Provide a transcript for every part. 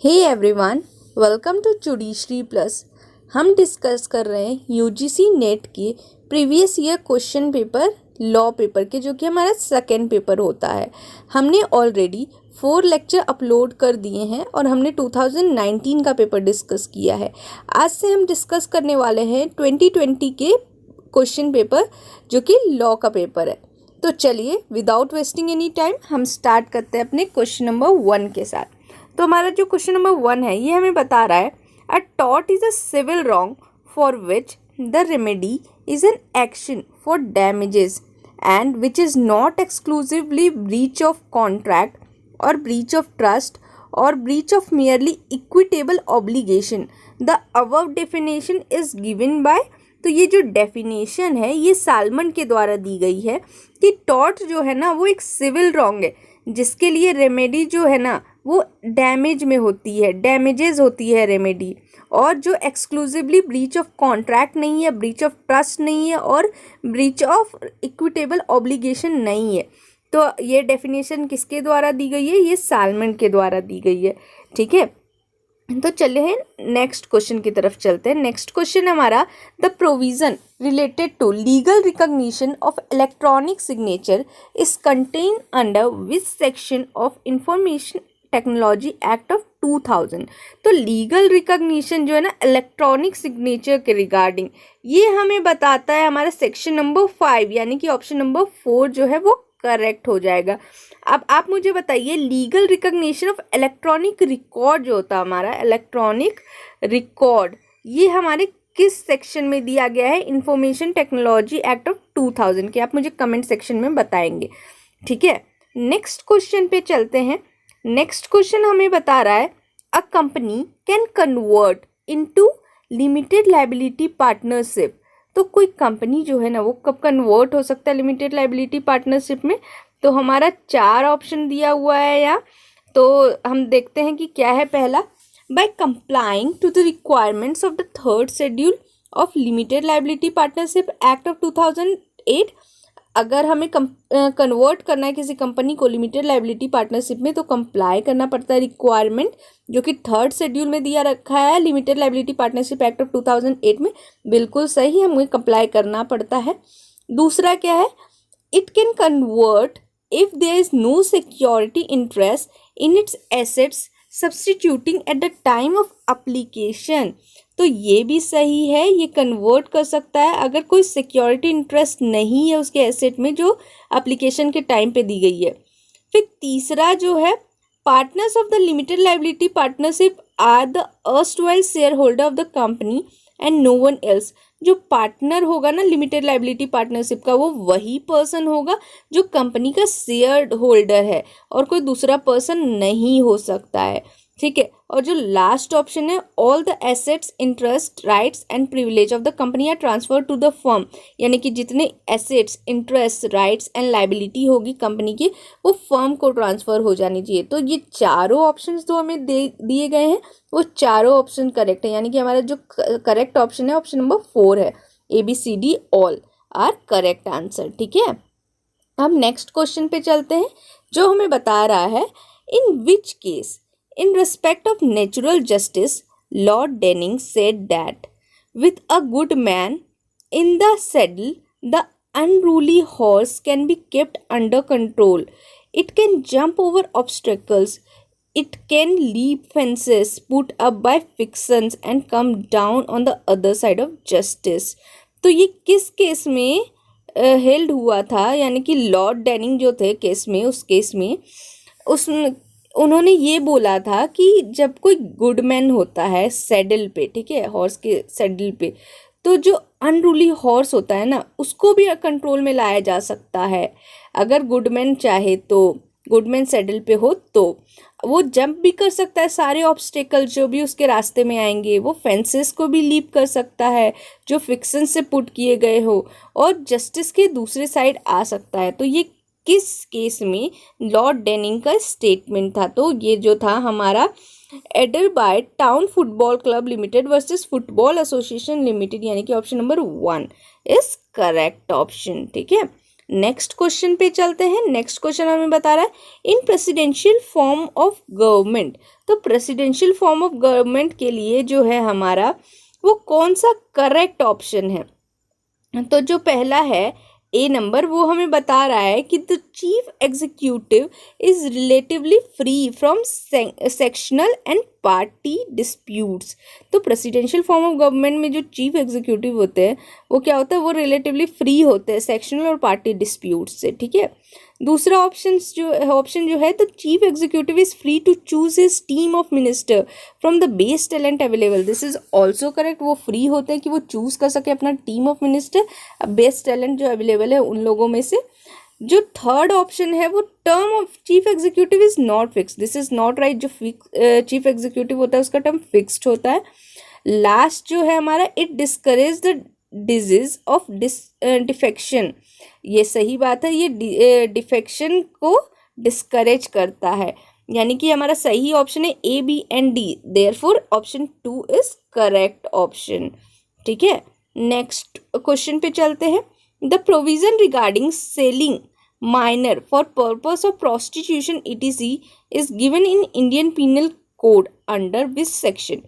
Hey everyone, welcome to judiciary plus. हम discuss कर रहे हैं यूजीसी नेट के previous year question paper law paper के, जो कि हमारा सेकेंड पेपर होता है। हमने ऑलरेडी 4 लेक्चर अपलोड कर दिए हैं और हमने 2019 का पेपर डिस्कस किया है। आज से हम डिस्कस करने वाले हैं 2020 के क्वेश्चन पेपर, जो कि लॉ का पेपर है। तो चलिए विदाउट वेस्टिंग एनी टाइम हम स्टार्ट करते हैं अपने क्वेश्चन नंबर 1 के साथ। तो हमारा जो क्वेश्चन नंबर 1 है, ये हमें बता रहा है a tort is a civil wrong for which the remedy is an action for damages and which is not exclusively breach of contract और ब्रीच ऑफ ट्रस्ट और breach of merely equitable obligation. The above definition is given by. तो ये जो definition है ये salmon के द्वारा दी गई है कि टॉर्ट जो है ना वो एक सिविल रॉन्ग है, जिसके लिए रेमेडी जो है ना वो डैमेज में होती है, डैमेजेस होती है रेमेडी, और जो एक्सक्लूसिवली ब्रीच ऑफ कॉन्ट्रैक्ट नहीं है, ब्रीच ऑफ ट्रस्ट नहीं है और ब्रीच ऑफ इक्विटेबल ऑब्लिगेशन नहीं है। तो ये डेफिनेशन किसके द्वारा दी गई है? ये सालमन के द्वारा दी गई है। ठीक है, तो चले हैं नेक्स्ट क्वेश्चन की तरफ चलते हैं। नेक्स्ट क्वेश्चन हमारा, the provision related to legal recognition of electronic signature is contain under which section of information technology act of 2000। तो लीगल रिकॉग्निशन जो है ना इलेक्ट्रॉनिक सिग्नेचर के रिगार्डिंग, ये हमें बताता है हमारा सेक्शन नंबर 5, यानी कि ऑप्शन नंबर 4 जो है वो करेक्ट हो जाएगा। अब आप मुझे बताइए, legal recognition of electronic record जो होता है हमारा इलेक्ट्रॉनिक रिकॉर्ड, ये हमारे किस सेक्शन में दिया गया है? इंफॉर्मेशन टेक्नोलॉजी एक्ट ऑफ 2000 के। आप मुझे कमेंट सेक्शन में बताएंगे। ठीक है, नेक्स्ट क्वेश्चन पे चलते हैं। नेक्स्ट क्वेश्चन हमें बता रहा है a company can convert into limited liability partnership. तो कोई कंपनी जो है ना वो कब कन्वर्ट हो सकता है लिमिटेड लायबिलिटी पार्टनरशिप में? तो हमारा 4 ऑप्शन दिया हुआ है यहाँ, तो हम देखते हैं कि क्या है। पहला, by complying to the requirements of the 3rd schedule of limited liability partnership act of 2008। अगर हमें कन्वर्ट करना है किसी कंपनी को लिमिटेड लायबिलिटी पार्टनरशिप में, तो कंप्लाई करना पड़ता है रिक्वायरमेंट जो कि 3rd शेड्यूल में दिया रखा है limited liability partnership act of 2008 में। बिल्कुल सही, हमें कंप्लाई करना पड़ता है। दूसरा क्या है, it can convert if there is no security interest in its assets substituting at the time of application. तो ये भी सही है, ये कन्वर्ट कर सकता है अगर कोई सिक्योरिटी इंटरेस्ट नहीं है उसके एसेट में जो एप्लीकेशन के टाइम पे दी गई है। फिर तीसरा जो है, partners of the limited liability partnership are the erstwhile share holder of the company and no one else. जो पार्टनर होगा ना लिमिटेड लायबिलिटी पार्टनरशिप का, वो वही पर्सन होगा जो कंपनी का शेयर होल्डर है और कोई दूसरा पर्सन नहीं हो सकता है। ठीक है, और जो लास्ट ऑप्शन है, all the assets interest rights and privilege of the company are transfer to the firm. यानी कि जितने assets interest rights and liability होगी कंपनी की, वो फर्म को ट्रांसफर हो जानी चाहिए। तो ये चारों ऑप्शंस जो हमें दिए गए हैं वो चारों ऑप्शन करेक्ट है, यानी कि हमारा जो करेक्ट ऑप्शन है ऑप्शन नंबर 4 है। ABCD all are correct answer. ठीक है, अब नेक्स्ट क्वेश्चन पे चलते हैं, जो हमें बता रहा है इन which case in respect of natural justice, Lord Denning said that with a good man in the saddle, the unruly horse can be kept under control. It can jump over obstacles. It can leap fences put up by fictions and come down on the other side of justice. तो ये किस case में held हुआ था? यानी कि Lord डेनिंग जो थे केस में, उस केस में उन्होंने ये बोला था कि जब कोई गुड मैन होता है सैडल पे, ठीक है, हॉर्स के सैडल पे, तो जो अनरूली हॉर्स होता है ना उसको भी कंट्रोल में लाया जा सकता है। अगर गुडमैन चाहे तो, गुडमैन सैडल पे हो तो वो जंप भी कर सकता है, सारे ऑब्स्टेकल जो भी उसके रास्ते में आएंगे, वो फेंसेस को भी लीप कर सकता है जो फिक्शन से पुट किए गए हो, और जस्टिस के दूसरे साइड आ सकता है। तो ये किस केस में लॉर्ड डेनिंग का स्टेटमेंट था? तो ये जो था हमारा Adelbard town football club limited versus football association limited, यानी कि option number 1 is correct option. ठीक है, नेक्स्ट क्वेश्चन पे चलते हैं। नेक्स्ट क्वेश्चन हमें बता रहा है इन प्रेसिडेंशियल फॉर्म ऑफ गवर्नमेंट तो प्रेसिडेंशियल फॉर्म ऑफ गवर्नमेंट के लिए जो है हमारा वो कौन सा करेक्ट ऑप्शन है? तो जो पहला है ए नंबर, वो हमें बता रहा है कि the chief executive is relatively free from sectional and party disputes. तो प्रेसिडेंशियल फॉर्म ऑफ गवर्नमेंट में जो चीफ एग्जीक्यूटिव होते हैं वो क्या होता है, वो रिलेटिवली फ्री होते हैं सेक्शनल और पार्टी डिस्प्यूट्स से, ठीक है। दूसरा ऑप्शन जो है the chief executive is free to choose his team of minister from the best talent available. This is also correct, वो फ्री होते हैं कि वो चूज कर सके अपना team of minister, best talent जो अवेलेबल है उन लोगों में से। जो थर्ड ऑप्शन है वो term of chief executive is not fix, this is not right. जो चीफ एग्जीक्यूटिव होता है उसका टर्म फिक्स्ड होता है। लास्ट जो है हमारा it discourage the disease of defection, ये सही बात है, ये डिफेक्शन को डिस्करेज करता है, यानी कि हमारा सही ऑप्शन है A B and D, therefore option 2 is correct option, ठीक है। नेक्स्ट क्वेश्चन पे चलते हैं। The provision regarding selling minor for purpose of prostitution etc is given in Indian penal Code under which section?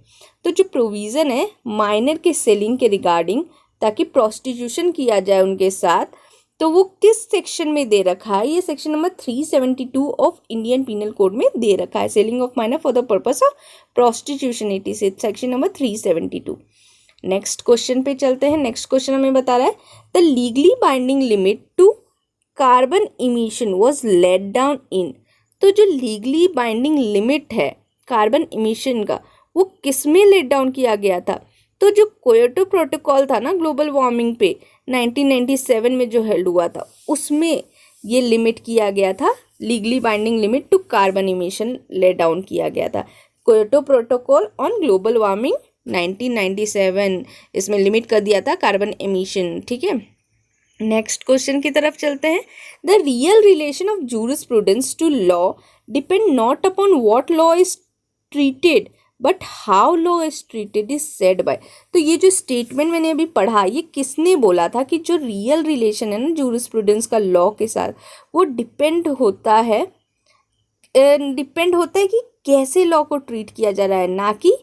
तो जो provision है minor के selling के रिगार्डिंग, ताकि प्रोस्टिट्यूशन किया जाए उनके साथ, तो वो किस सेक्शन में दे रखा है? ये section number 372 of Indian penal code में दे रखा है। Selling of minor for the purpose of prostitution etc, section number 372। Next question पे चलते हैं। नेक्स्ट क्वेश्चन हमें बता रहा है the legally binding limit to carbon emission was laid down in. तो जो लीगली बाइंडिंग लिमिट है कार्बन इमिशन का, वो किस में लेट डाउन किया गया था? तो जो क्योटो प्रोटोकॉल था ना ग्लोबल वार्मिंग पे 1997 में जो हेल्ड हुआ था, उसमें ये लिमिट किया गया था, legally binding limit to carbon emission laid down किया गया था। Kyoto protocol on global warming 1997, इसमें लिमिट कर दिया था कार्बन एमिशन, ठीक है। नेक्स्ट क्वेश्चन की तरफ चलते हैं। The real relation of jurisprudence to law depend not upon what law is treated but how law is treated is said by. तो ये जो स्टेटमेंट मैंने अभी पढ़ा, ये किसने बोला था कि जो रियल रिलेशन है ना जूरिस्प्रूडेंस का लॉ के साथ, वो डिपेंड होता है कि कैसे लॉ को ट्रीट किया जा रहा है, ना कि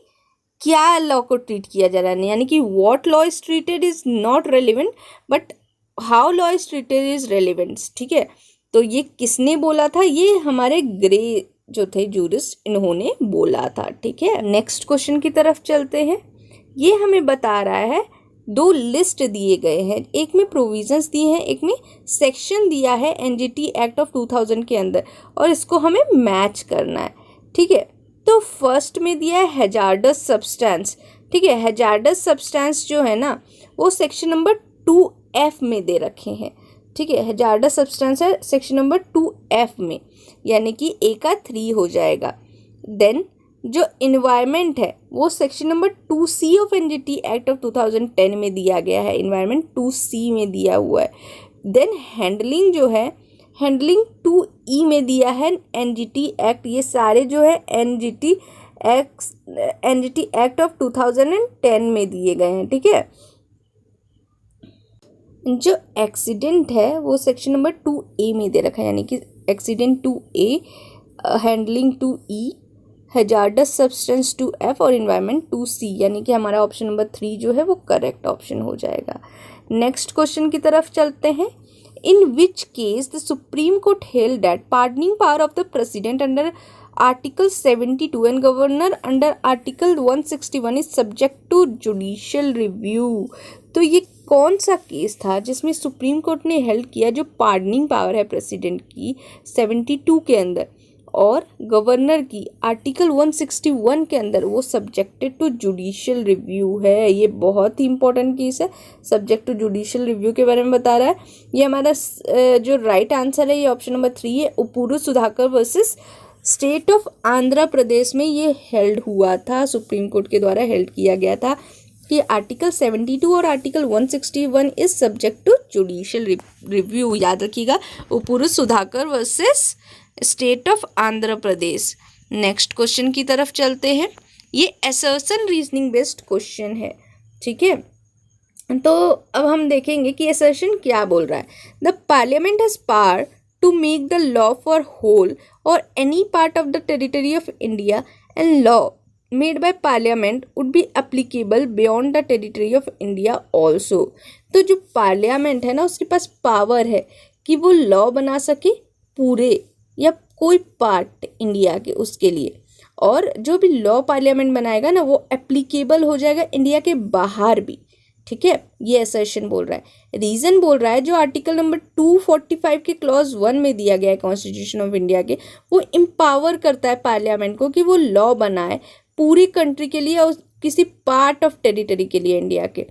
क्या लॉ को ट्रीट किया जा रहा है। यानी कि what law is treated is not relevant but how law is treated is relevant, ठीक है। तो ये किसने बोला था? ये हमारे ग्रे जो थे जूरिस्ट, इन्होंने बोला था, ठीक है। नेक्स्ट क्वेश्चन की तरफ चलते हैं। ये हमें बता रहा है, दो लिस्ट दिए गए हैं, एक में प्रोविजंस दिए हैं, एक में सेक्शन दिया है एनजीटी एक्ट ऑफ 2000 के अंदर, और इसको हमें मैच करना है, ठीक है। तो फर्स्ट में दिया है हैजार्डस सब्सटेंस, ठीक है। हैजार्डस सब्सटेंस जो है ना वो सेक्शन नंबर 2F में दे रखे हैं, ठीक है। हैजार्डस सब्सटेंस है सेक्शन नंबर 2F में, यानी कि ए का 3 हो जाएगा। देन जो इन्वायरमेंट है वो section number 2C of NGT act of 2010 में दिया गया है, इन्वायरमेंट 2C में दिया हुआ है। देन हैंडलिंग जो है, हैंडलिंग 2E में दिया है एनजीटी एक्ट। ये सारे जो है एनजीटी एक्ट ऑफ 2010 में दिए गए हैं, ठीक है। जो एक्सीडेंट है वो सेक्शन नंबर 2A में दे रखा है, यानी कि accident 2A, handling 2E, hazards substance 2F और इन्वायरमेंट 2C, यानी कि हमारा ऑप्शन नंबर 3 जो है वो करेक्ट ऑप्शन हो जाएगा। नेक्स्ट क्वेश्चन की तरफ चलते हैं। In which case the Supreme Court held that pardoning power of the President under Article 72 and Governor under Article 161 is subject to judicial review। तो ये कौन सा केस था जिसमें सुप्रीम कोर्ट ने हेल्ड किया, जो पार्डनिंग पावर है प्रेसिडेंट की 72 के अंदर और गवर्नर की आर्टिकल 161 के अंदर, वो सब्जेक्टेड टू जुडिशियल रिव्यू है। ये बहुत ही इंपॉर्टेंट केस है, सब्जेक्ट टू जुडिशियल रिव्यू के बारे में बता रहा है। ये हमारा जो राइट आंसर है ये ऑप्शन नंबर 3 है। Epuru Sudhakar versus state of Andhra Pradesh में ये हेल्ड हुआ था, सुप्रीम कोर्ट के द्वारा हेल्ड किया गया था कि आर्टिकल 72 और article 161 is subject to judicial review. याद रखिएगा, Epuru Sudhakar versus state of Andhra Pradesh. Next question की तरफ चलते हैं। ये असर्शन रीजनिंग बेस्ड क्वेश्चन है, ठीक है। तो अब हम देखेंगे कि असर्शन क्या बोल रहा है। The parliament has power to make the law for whole और any part of the territory of India and law made by parliament would be applicable beyond the territory of India also. तो जो parliament है ना, उसके पास power है कि वो law बना सके पूरे या कोई पार्ट इंडिया के उसके लिए, और जो भी लॉ पार्लियामेंट बनाएगा ना वो एप्लीकेबल हो जाएगा इंडिया के बाहर भी। ठीक है, ये असर्शन बोल रहा है। रीजन बोल रहा है जो आर्टिकल नंबर 245 के क्लॉज 1 में दिया गया है कॉन्स्टिट्यूशन ऑफ इंडिया के, वो एम्पावर करता है पार्लियामेंट को कि वो लॉ बनाए पूरी कंट्री के लिए और किसी पार्ट ऑफ टेरिटरी के लिए इंडिया के।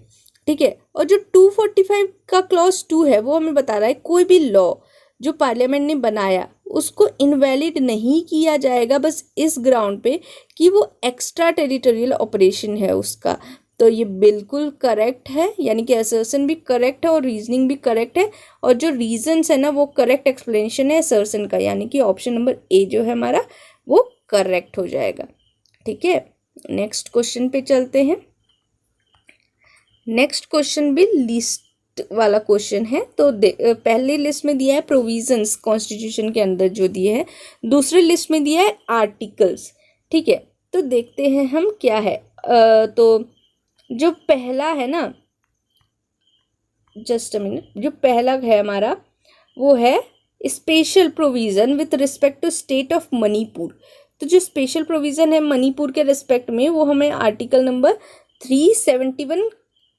ठीक है, और जो 245 का क्लॉज 2 है वो हमें बता रहा है कोई भी लॉ जो पार्लियामेंट ने बनाया उसको इनवैलिड नहीं किया जाएगा, बस इस ग्राउंड पे कि वो एक्स्ट्रा टेरिटोरियल ऑपरेशन है उसका। तो ये बिल्कुल करेक्ट है, यानी कि असर्शन भी करेक्ट है और रीजनिंग भी करेक्ट है, और जो रीजंस है ना वो करेक्ट एक्सप्लेनेशन है असर्शन का, यानी कि ऑप्शन नंबर ए जो है हमारा वो करेक्ट हो जाएगा। ठीक है, नेक्स्ट क्वेश्चन पे चलते हैं। नेक्स्ट क्वेश्चन भी लिस्ट वाला क्वेश्चन है। तो पहले लिस्ट में दिया है प्रोविजंस कॉन्स्टिट्यूशन के अंदर जो दिए हैं, दूसरे लिस्ट में दिया है आर्टिकल्स। ठीक है, तो देखते हैं हम क्या है। तो जो पहला है ना, जस्ट अ मिनट, जो पहला है हमारा वो है special provision with respect to state of Manipur. तो जो स्पेशल प्रोविज़न है मणिपुर के रिस्पेक्ट में वो हमें आर्टिकल नंबर 371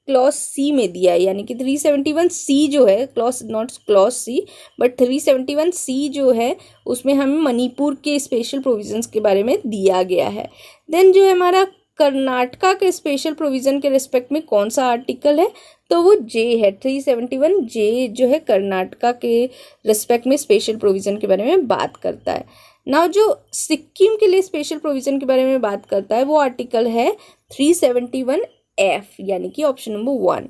क्लॉज सी में दिया है, यानी कि 371 सी जो है, clause not clause C but 371 C जो है उसमें हमें मणिपुर के स्पेशल प्रोविजंस के बारे में दिया गया है। देन जो है हमारा कर्नाटका के स्पेशल प्रोविज़न के रिस्पेक्ट में कौन सा आर्टिकल है, तो वो जे है, 371 जे जो है कर्नाटका के रिस्पेक्ट में स्पेशल प्रोविज़न के बारे में बात करता है। नाउ जो सिक्किम के लिए स्पेशल प्रोविज़न के बारे में बात करता है वो आर्टिकल है 371 एफ, यानी कि ऑप्शन नंबर 1।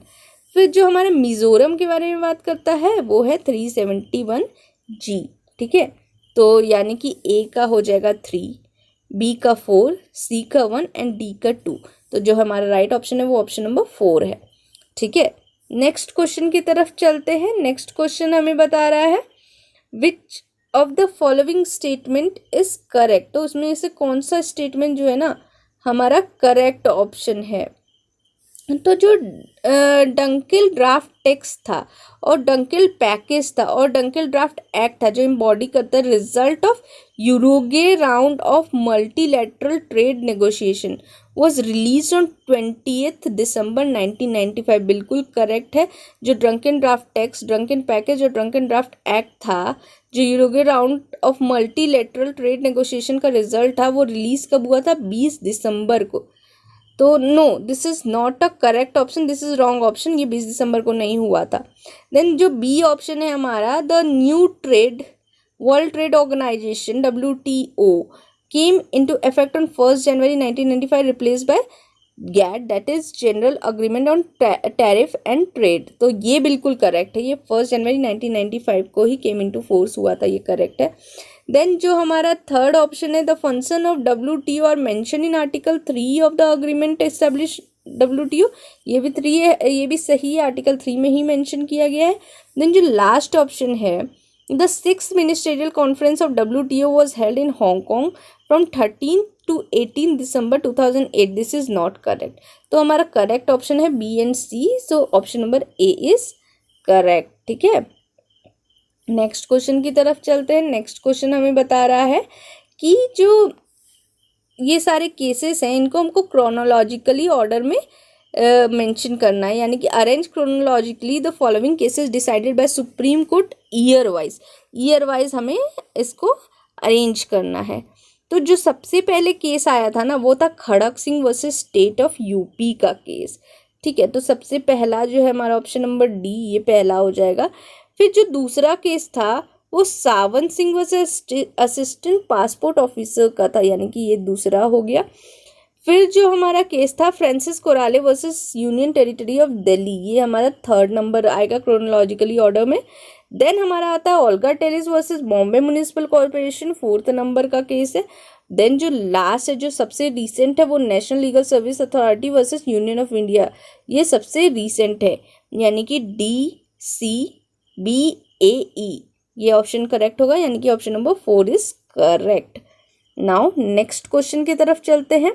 फिर जो हमारे मिज़ोरम के बारे में बात करता है वो है 371 जी। ठीक है, तो यानी कि ए का हो जाएगा 3, बी का 4, सी का 1 एंड डी का 2। तो जो हमारा राइट ऑप्शन है वो ऑप्शन नंबर 4 है। ठीक है, नेक्स्ट क्वेश्चन की तरफ चलते हैं। नेक्स्ट क्वेश्चन हमें बता रहा है which of the following statement is correct. तो उसमें से कौन सा स्टेटमेंट जो है ना हमारा करेक्ट ऑप्शन है। तो जो डंकेल ड्राफ्ट टेक्स्ट था और डंकेल पैकेज था और डंकेल ड्राफ्ट एक्ट था जो एम्बॉडी करता है result of Uruguay round of multilateral trade negotiation was release on 20 December 1995। बिल्कुल करेक्ट है। जो Dunkel draft text, Dunkel package और ड्रंकन ड्राफ्ट एक्ट था जो Uruguay round of multilateral trade negotiation का रिजल्ट था वो रिलीज कब हुआ था, 20 दिसंबर को। तो no, this is not a correct option, this is wrong option, ये 20 दिसंबर को नहीं हुआ था। देन जो बी ऑप्शन है हमारा, the new trade world trade organization WTO came into effect on 1 January 1995 replace by GATT, that is general agreement on tariff and trade. तो ये बिल्कुल करेक्ट है, ये 1 जनवरी 1995 को ही केम इनटू फोर्स हुआ था, ये करेक्ट है। देन जो हमारा थर्ड ऑप्शन है, the function of WTO are mention in article 3 of the agreement establish WTO, ये भी 3 है, ये भी सही है, आर्टिकल 3 में ही मेंशन किया गया है। देन जो लास्ट ऑप्शन है, the 6th ministerial conference of WTO was held in Hong Kong from 13 to 18 December 2008, this is not correct. तो हमारा करेक्ट ऑप्शन है B and C, so option number A is correct. ठीक है, next question की तरफ चलते हैं। नेक्स्ट क्वेश्चन हमें बता रहा है कि जो ये सारे केसेस हैं इनको हमको क्रोनोलॉजिकली ऑर्डर में मेंशन करना है, यानी कि arrange chronologically the following cases decided by supreme court year wise हमें इसको अरेंज करना है। तो जो सबसे पहले केस आया था ना वो था Kharak Singh versus state of UP का केस। ठीक है, तो सबसे पहला जो है हमारा ऑप्शन नंबर डी, ये पहला हो जाएगा। फिर जो दूसरा केस था वो Sawant Singh versus assistant passport officer का था, यानी कि ये दूसरा हो गया। फिर जो हमारा केस था Francis Coralie versus union territory of Delhi, ये हमारा थर्ड नंबर आएगा क्रोनोलॉजिकली ऑर्डर में। देन हमारा आता है Olga Tellis versus Bombay municipal corporation, 4th number का केस है। देन जो लास्ट है, जो सबसे रिसेंट है, वो national legal service authority versus union of India, ये सबसे रिसेंट है, यानी कि DCBAE, ये ऑप्शन करेक्ट होगा, यानी कि option number 4 is correct. Now next question की तरफ चलते हैं।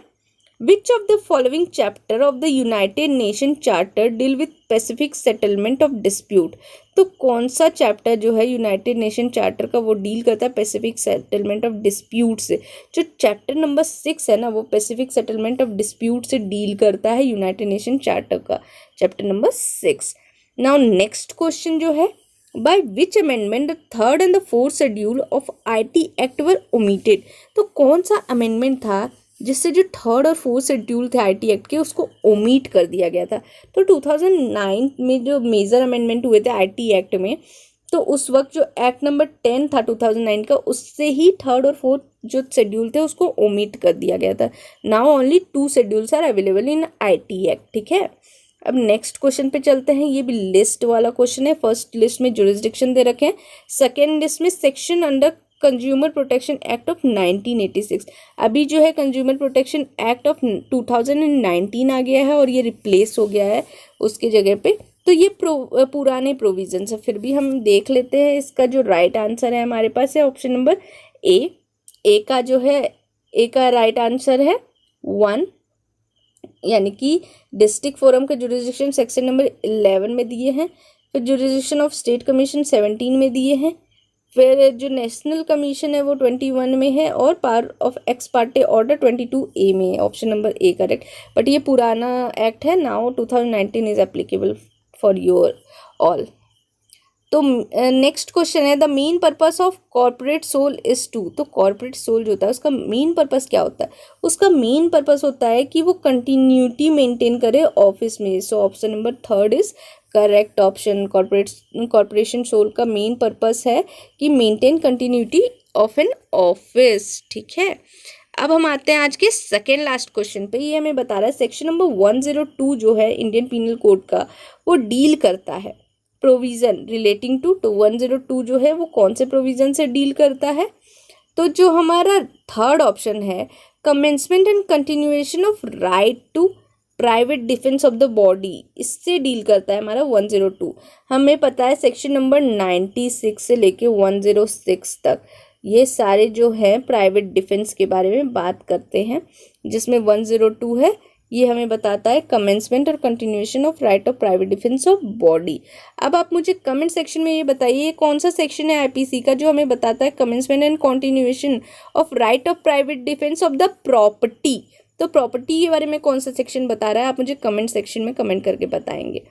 Which of the following chapter of the United Nations Charter deal with Pacific settlement of dispute? तो कौन सा चैप्टर जो है यूनाइटेड नेशन चार्टर का वो डील करता है पैसिफिक सेटलमेंट ऑफ डिस्प्यूट से? जो चैप्टर नंबर 6 है ना, वो पैसिफिक सेटलमेंट ऑफ डिस्प्यूट से डील करता है यूनाइटेड नेशन चार्टर का chapter number 6। Now next question जो है, by which amendment the third and the fourth schedule of IT Act were omitted? तो कौन सा अमेंडमेंट था जिससे जो थर्ड और फोर्थ शेड्यूल थे आईटी एक्ट के उसको ओमिट कर दिया गया था? तो 2009 में जो मेजर अमेंडमेंट हुए थे आईटी एक्ट में, तो उस वक्त जो एक्ट नंबर 10 था 2009 का, उससे ही थर्ड और फोर्थ जो शेड्यूल थे उसको ओमिट कर दिया गया था। Now only 2 schedules are available in IT act. ठीक है, अब नेक्स्ट क्वेश्चन पे चलते हैं। ये भी लिस्ट वाला क्वेश्चन है। फर्स्ट लिस्ट में जुरिस्डिक्शन दे रखे हैं, सेकेंड लिस्ट में section under consumer protection act of 1986। अभी जो है कंज्यूमर प्रोटेक्शन एक्ट ऑफ 2019 आ गया है और ये रिप्लेस हो गया है उसके जगह पे। तो ये पुराने प्रोविजन है, फिर भी हम देख लेते हैं। इसका जो राइट आंसर है हमारे पास है ऑप्शन नंबर ए का जो है ए का राइट आंसर है 1, यानी कि डिस्ट्रिक्ट फोरम का जुरिस्डिक्शन सेक्शन नंबर 11 में दिए हैं, फिर जुरिस्डिक्शन ऑफ स्टेट कमीशन 17 में दिए हैं, फिर जो नेशनल कमीशन है वो 21 में है, और power of ex parte order 22A में है। Option number A correct. But ये पुराना एक्ट है। Now 2019 is applicable for your all. तो नेक्स्ट क्वेश्चन है, the main purpose of corporate sole is to. तो कॉर्पोरेट सोल जो होता है उसका मेन पर्पस क्या होता है? उसका मेन पर्पस होता है कि वो कंटिन्यूटी मेंटेन करे ऑफिस में। So option number 3 is correct option. Corporation sole का मेन पर्पस है कि maintain continuity of an office. ठीक है, अब हम आते हैं आज के सेकेंड लास्ट क्वेश्चन पे। ये हमें बता रहा है सेक्शन नंबर 102 जो है इंडियन पीनल कोड का, वो डील करता है प्रोविजन रिलेटिंग टू 102 जो है वो कौन से प्रोविजन से डील करता है? तो जो हमारा थर्ड ऑप्शन है, commencement and continuation of right to private defence of the body, इससे डील करता है हमारा 102। हमें पता है सेक्शन नंबर 96 से लेके 106 तक ये सारे जो है प्राइवेट डिफेंस के बारे में बात करते हैं, जिसमें 102 है ये हमें बताता है कमेंसमेंट और continuation of right of private defence of body. अब आप मुझे कमेंट सेक्शन में ये बताइए कौन सा सेक्शन है आईपीसी का जो हमें बताता है commencement and continuation of right of private defence of the property. तो प्रॉपर्टी के बारे में कौन सा सेक्शन बता रहा है, आप मुझे कमेंट सेक्शन में कमेंट करके बताएंगे।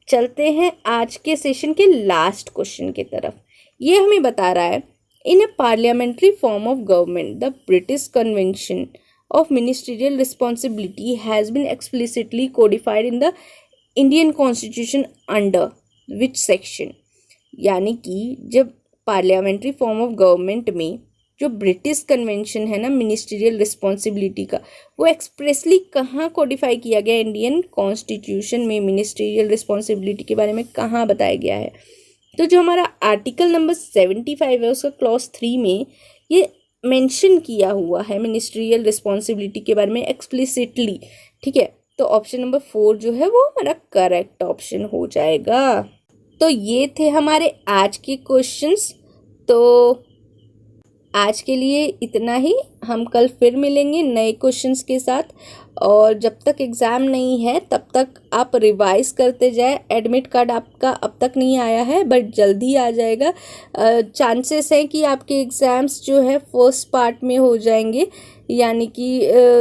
चलते हैं आज के सेशन के लास्ट क्वेश्चन की तरफ। ये हमें बता रहा है, in a parliamentary form of government the British convention of ministerial responsibility has been explicitly codified in the Indian Constitution under which section? यानी कि जब पार्लियामेंट्री फॉर्म ऑफ गवर्नमेंट में जो ब्रिटिश कन्वेंशन है ना मिनिस्ट्रियल रिस्पॉन्सिबिलिटी का, वो expressly कहाँ कोडिफाई किया गया? इंडियन कॉन्स्टिट्यूशन में मिनिस्ट्रियल रिस्पॉन्सिबिलिटी के बारे में कहाँ बताया गया है? तो जो हमारा आर्टिकल नंबर 75 है उसका क्लॉज 3 में ये मेंशन किया हुआ है मिनिस्ट्रियल रिस्पॉन्सिबिलिटी के बारे में एक्सप्लिसिटली। ठीक है, तो ऑप्शन नंबर 4 जो है वो हमारा करेक्ट ऑप्शन हो जाएगा। तो ये थे हमारे आज के क्वेश्चंस। तो आज के लिए इतना ही, हम कल फिर मिलेंगे नए क्वेश्चंस के साथ। और जब तक एग्ज़ाम नहीं है तब तक आप रिवाइज करते जाए। एडमिट कार्ड आपका अब तक नहीं आया है बट जल्दी आ जाएगा। चांसेस है कि आपके एग्ज़ाम्स जो है फर्स्ट पार्ट में हो जाएंगे, यानी कि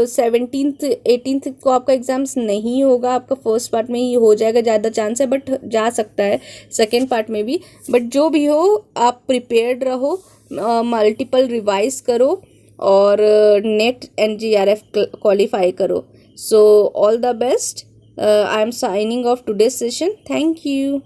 17th 18th को आपका एग्ज़ाम्स नहीं होगा, आपका फर्स्ट पार्ट में ही हो जाएगा, ज़्यादा चांस है, बट जा सकता है सेकेंड पार्ट में भी। बट जो भी हो आप प्रिपेयर्ड रहो, मल्टीपल रिवाइज करो और नेट NGRF क्वालिफाई करो। So all the best. I am signing off today's session. Thank you.